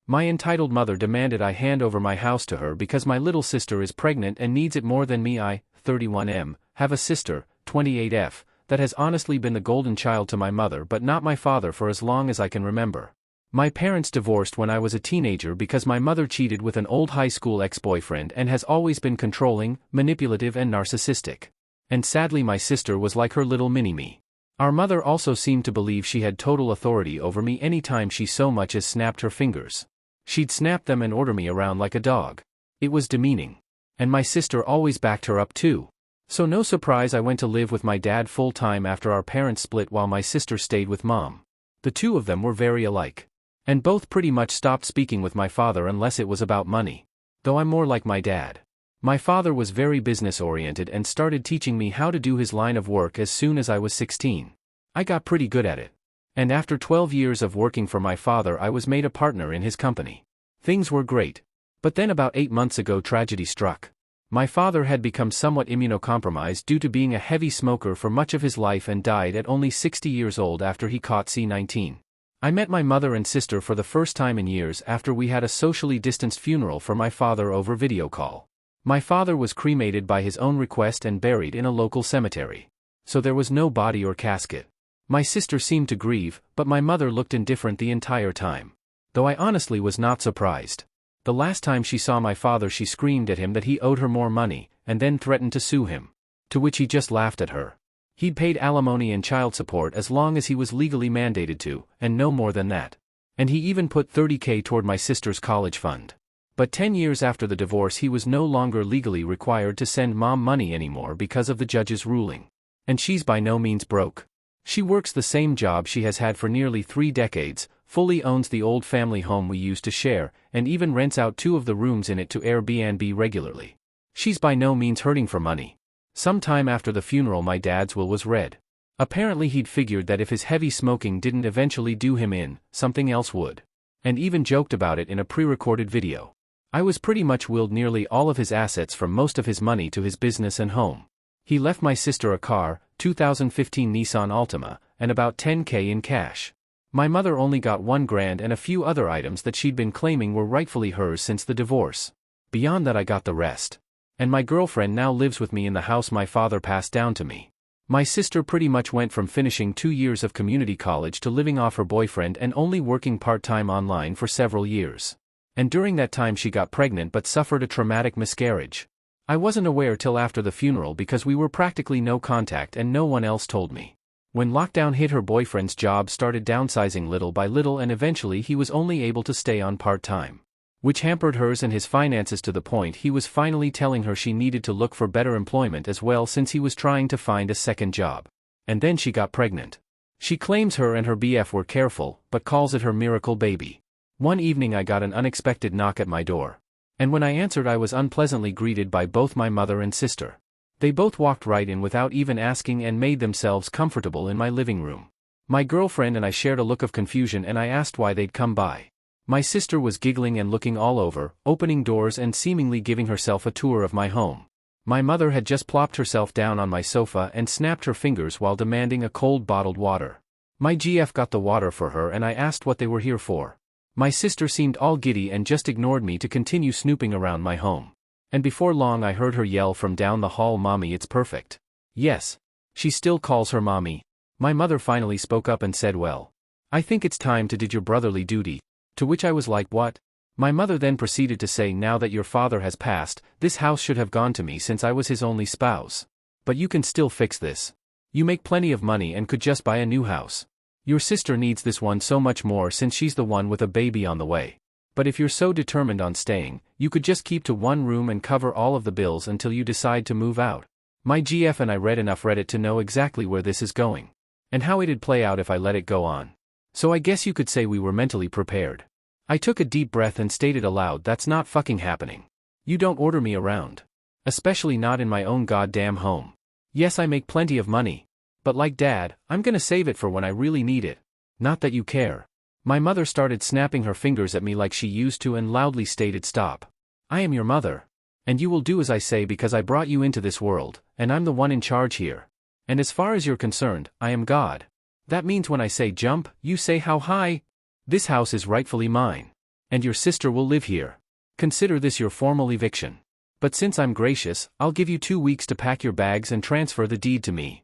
My entitled mother demanded I hand over my house to her because my little sister is pregnant and needs it more than me. I, 31M, have a sister, 28F, that has honestly been the golden child to my mother but not my father for as long as I can remember. My parents divorced when I was a teenager because my mother cheated with an old high school ex-boyfriend and has always been controlling, manipulative and narcissistic. And sadly my sister was like her little mini-me. Our mother also seemed to believe she had total authority over me anytime she so much as snapped her fingers. She'd snap them and order me around like a dog. It was demeaning. And my sister always backed her up too. So no surprise I went to live with my dad full-time after our parents split while my sister stayed with mom. The two of them were very alike. And both pretty much stopped speaking with my father unless it was about money. Though I'm more like my dad. My father was very business-oriented and started teaching me how to do his line of work as soon as I was 16. I got pretty good at it. And after 12 years of working for my father I was made a partner in his company. Things were great. But then about 8 months ago tragedy struck. My father had become somewhat immunocompromised due to being a heavy smoker for much of his life and died at only 60 years old after he caught C-19. I met my mother and sister for the first time in years after we had a socially distanced funeral for my father over video call. My father was cremated by his own request and buried in a local cemetery. So there was no body or casket. My sister seemed to grieve, but my mother looked indifferent the entire time. Though I honestly was not surprised. The last time she saw my father she screamed at him that he owed her more money, and then threatened to sue him. To which he just laughed at her. He'd paid alimony and child support as long as he was legally mandated to, and no more than that. And he even put $30,000 toward my sister's college fund. But 10 years after the divorce he was no longer legally required to send mom money anymore because of the judge's ruling. And she's by no means broke. She works the same job she has had for nearly 3 decades, fully owns the old family home we used to share, and even rents out 2 of the rooms in it to Airbnb regularly. She's by no means hurting for money. Sometime after the funeral my dad's will was read. Apparently he'd figured that if his heavy smoking didn't eventually do him in, something else would. And even joked about it in a pre-recorded video. I was pretty much willed nearly all of his assets from most of his money to his business and home. He left my sister a car, 2015 Nissan Altima, and about $10,000 in cash. My mother only got $1,000 and a few other items that she'd been claiming were rightfully hers since the divorce. Beyond that I got the rest. And my girlfriend now lives with me in the house my father passed down to me. My sister pretty much went from finishing 2 years of community college to living off her boyfriend and only working part-time online for several years. And during that time she got pregnant but suffered a traumatic miscarriage. I wasn't aware till after the funeral because we were practically no contact and no one else told me. When lockdown hit her boyfriend's job started downsizing little by little and eventually he was only able to stay on part-time. Which hampered hers and his finances to the point he was finally telling her she needed to look for better employment as well since he was trying to find a second job. And then she got pregnant. She claims her and her BF were careful, but calls it her miracle baby. One evening I got an unexpected knock at my door. And when I answered I was unpleasantly greeted by both my mother and sister. They both walked right in without even asking and made themselves comfortable in my living room. My girlfriend and I shared a look of confusion and I asked why they'd come by. My sister was giggling and looking all over, opening doors and seemingly giving herself a tour of my home. My mother had just plopped herself down on my sofa and snapped her fingers while demanding a cold bottled water. My GF got the water for her and I asked what they were here for. My sister seemed all giddy and just ignored me to continue snooping around my home. And before long I heard her yell from down the hall, "Mommy, it's perfect." Yes. She still calls her mommy. My mother finally spoke up and said, "Well, I think it's time to do your brotherly duty." To which I was like, "What?" My mother then proceeded to say, "Now that your father has passed, this house should have gone to me since I was his only spouse. But you can still fix this. You make plenty of money and could just buy a new house. Your sister needs this one so much more since she's the one with a baby on the way. But if you're so determined on staying, you could just keep to one room and cover all of the bills until you decide to move out." My GF and I read enough Reddit to know exactly where this is going. And how it'd play out if I let it go on. So I guess you could say we were mentally prepared. I took a deep breath and stated aloud, "That's not fucking happening. You don't order me around. Especially not in my own goddamn home. Yes, I make plenty of money. But like Dad, I'm gonna save it for when I really need it. Not that you care." My mother started snapping her fingers at me like she used to and loudly stated, "Stop. I am your mother. And you will do as I say because I brought you into this world, and I'm the one in charge here. And as far as you're concerned, I am God. That means when I say jump, you say how high? This house is rightfully mine. And your sister will live here. Consider this your formal eviction. But since I'm gracious, I'll give you 2 weeks to pack your bags and transfer the deed to me.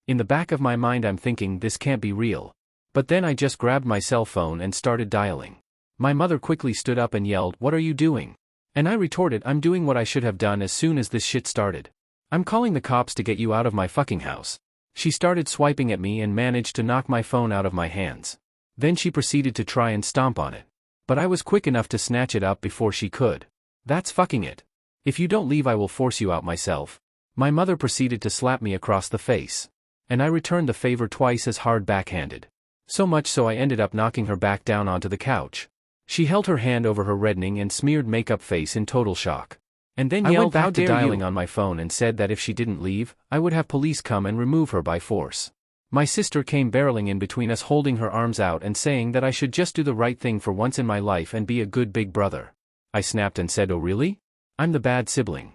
In the back of my mind I'm thinking this can't be real. But then I just grabbed my cell phone and started dialing. My mother quickly stood up and yelled, "What are you doing?" And I retorted, "I'm doing what I should have done as soon as this shit started. I'm calling the cops to get you out of my fucking house." She started swiping at me and managed to knock my phone out of my hands. Then she proceeded to try and stomp on it. But I was quick enough to snatch it up before she could. "That's fucking it. If you don't leave I will force you out myself." My mother proceeded to slap me across the face. And I returned the favor twice as hard backhanded. So much so I ended up knocking her back down onto the couch. She held her hand over her reddening and smeared makeup face in total shock. And then yelled back to dialing on my phone and said that if she didn't leave, I would have police come and remove her by force. My sister came barreling in between us holding her arms out and saying that I should just do the right thing for once in my life and be a good big brother. I snapped and said, "Oh really? I'm the bad sibling.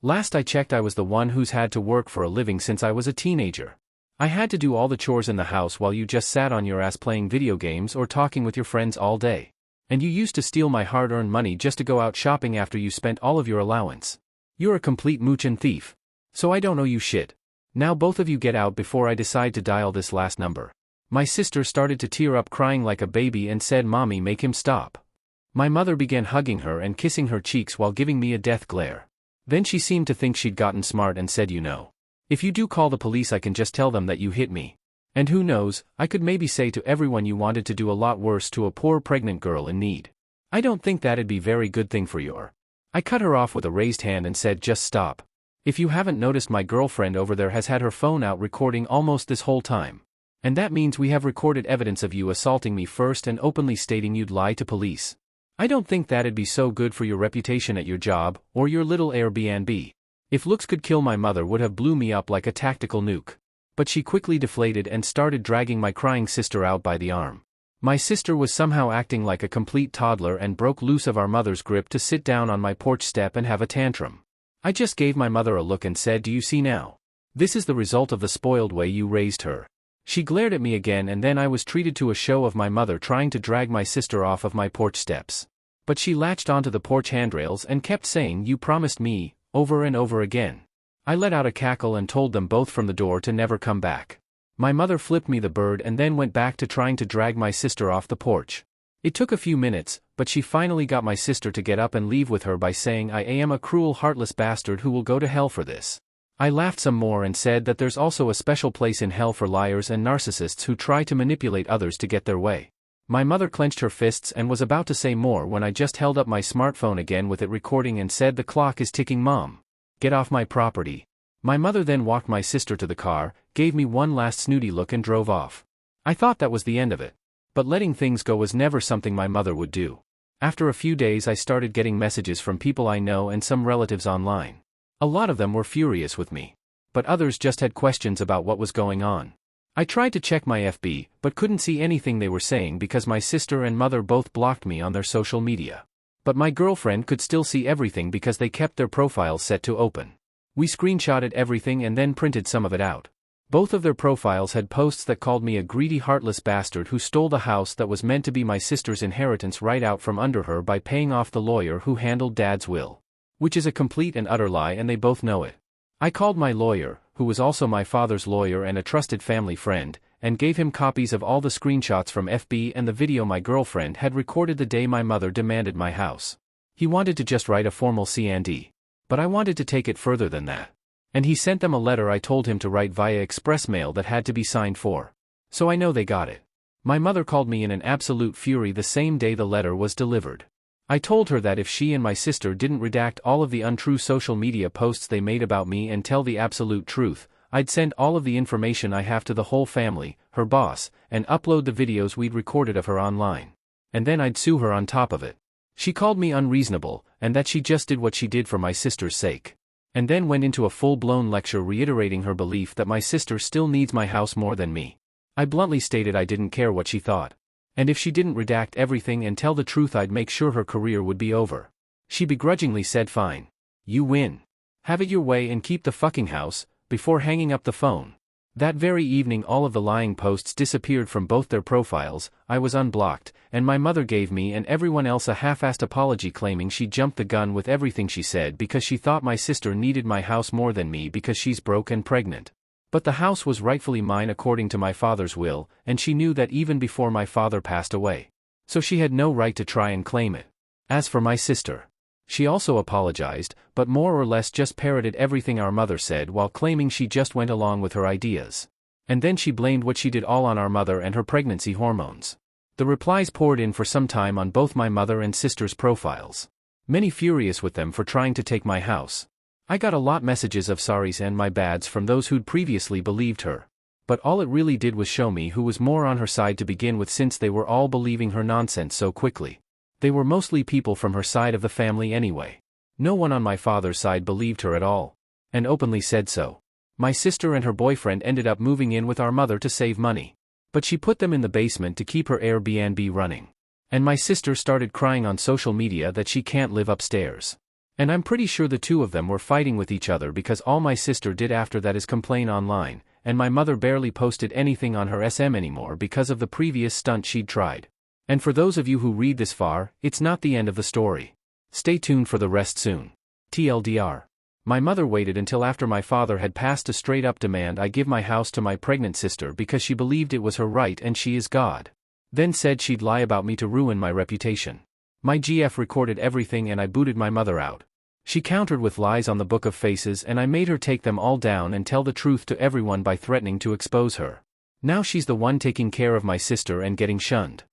Last I checked I was the one who's had to work for a living since I was a teenager. I had to do all the chores in the house while you just sat on your ass playing video games or talking with your friends all day. And you used to steal my hard-earned money just to go out shopping after you spent all of your allowance. You're a complete mooch and thief. So I don't owe you shit. Now both of you get out before I decide to dial this last number." My sister started to tear up crying like a baby and said, "Mommy, make him stop." My mother began hugging her and kissing her cheeks while giving me a death glare. Then she seemed to think she'd gotten smart and said, "You know, if you do call the police I can just tell them that you hit me. And who knows, I could maybe say to everyone you wanted to do a lot worse to a poor pregnant girl in need. I don't think that'd be very good thing for your." I cut her off with a raised hand and said, "Just stop. If you haven't noticed, my girlfriend over there has had her phone out recording almost this whole time. And that means we have recorded evidence of you assaulting me first and openly stating you'd lie to police. I don't think that'd be so good for your reputation at your job, or your little Airbnb. If looks could kill, my mother would have blew me up like a tactical nuke." But she quickly deflated and started dragging my crying sister out by the arm. My sister was somehow acting like a complete toddler and broke loose of our mother's grip to sit down on my porch step and have a tantrum. I just gave my mother a look and said, "Do you see now? This is the result of the spoiled way you raised her." She glared at me again and then I was treated to a show of my mother trying to drag my sister off of my porch steps. But she latched onto the porch handrails and kept saying, "You promised me," over and over again. I let out a cackle and told them both from the door to never come back. My mother flipped me the bird and then went back to trying to drag my sister off the porch. It took a few minutes, but she finally got my sister to get up and leave with her by saying, "I am a cruel, heartless bastard who will go to hell for this." I laughed some more and said that there's also a special place in hell for liars and narcissists who try to manipulate others to get their way. My mother clenched her fists and was about to say more when I just held up my smartphone again with it recording and said, "The clock is ticking, Mom. Get off my property." My mother then walked my sister to the car, gave me one last snooty look and drove off. I thought that was the end of it. But letting things go was never something my mother would do. After a few days I started getting messages from people I know and some relatives online. A lot of them were furious with me. But others just had questions about what was going on. I tried to check my FB, but couldn't see anything they were saying because my sister and mother both blocked me on their social media. But my girlfriend could still see everything because they kept their profiles set to open. We screenshotted everything and then printed some of it out. Both of their profiles had posts that called me a greedy, heartless bastard who stole the house that was meant to be my sister's inheritance right out from under her by paying off the lawyer who handled Dad's will. Which is a complete and utter lie, and they both know it. I called my lawyer, who was also my father's lawyer and a trusted family friend, and gave him copies of all the screenshots from FB and the video my girlfriend had recorded the day my mother demanded my house. He wanted to just write a formal C&D. But I wanted to take it further than that. And he sent them a letter I told him to write via express mail that had to be signed for. So I know they got it. My mother called me in an absolute fury the same day the letter was delivered. I told her that if she and my sister didn't redact all of the untrue social media posts they made about me and tell the absolute truth, I'd send all of the information I have to the whole family, her boss, and upload the videos we'd recorded of her online. And then I'd sue her on top of it. She called me unreasonable, and that she just did what she did for my sister's sake. And then went into a full-blown lecture reiterating her belief that my sister still needs my house more than me. I bluntly stated I didn't care what she thought. And if she didn't redact everything and tell the truth, I'd make sure her career would be over. She begrudgingly said, "Fine. You win. Have it your way and keep the fucking house," before hanging up the phone. That very evening all of the lying posts disappeared from both their profiles, I was unblocked, and my mother gave me and everyone else a half-assed apology claiming she jumped the gun with everything she said because she thought my sister needed my house more than me because she's broke and pregnant. But the house was rightfully mine according to my father's will, and she knew that even before my father passed away. So she had no right to try and claim it. As for my sister, she also apologized, but more or less just parroted everything our mother said while claiming she just went along with her ideas. And then she blamed what she did all on our mother and her pregnancy hormones. The replies poured in for some time on both my mother and sister's profiles. Many furious with them for trying to take my house. I got a lot messages of sorries and my bads from those who'd previously believed her. But all it really did was show me who was more on her side to begin with, since they were all believing her nonsense so quickly. They were mostly people from her side of the family anyway. No one on my father's side believed her at all. And openly said so. My sister and her boyfriend ended up moving in with our mother to save money. But she put them in the basement to keep her Airbnb running. And my sister started crying on social media that she can't live upstairs. And I'm pretty sure the two of them were fighting with each other, because all my sister did after that is complain online, and my mother barely posted anything on her SM anymore because of the previous stunt she'd tried. And for those of you who read this far, it's not the end of the story. Stay tuned for the rest soon. TLDR. My mother waited until after my father had passed to straight up demand I give my house to my pregnant sister because she believed it was her right and she is God. Then said she'd lie about me to ruin my reputation. My GF recorded everything and I booted my mother out. She countered with lies on the Book of Faces and I made her take them all down and tell the truth to everyone by threatening to expose her. Now she's the one taking care of my sister and getting shunned.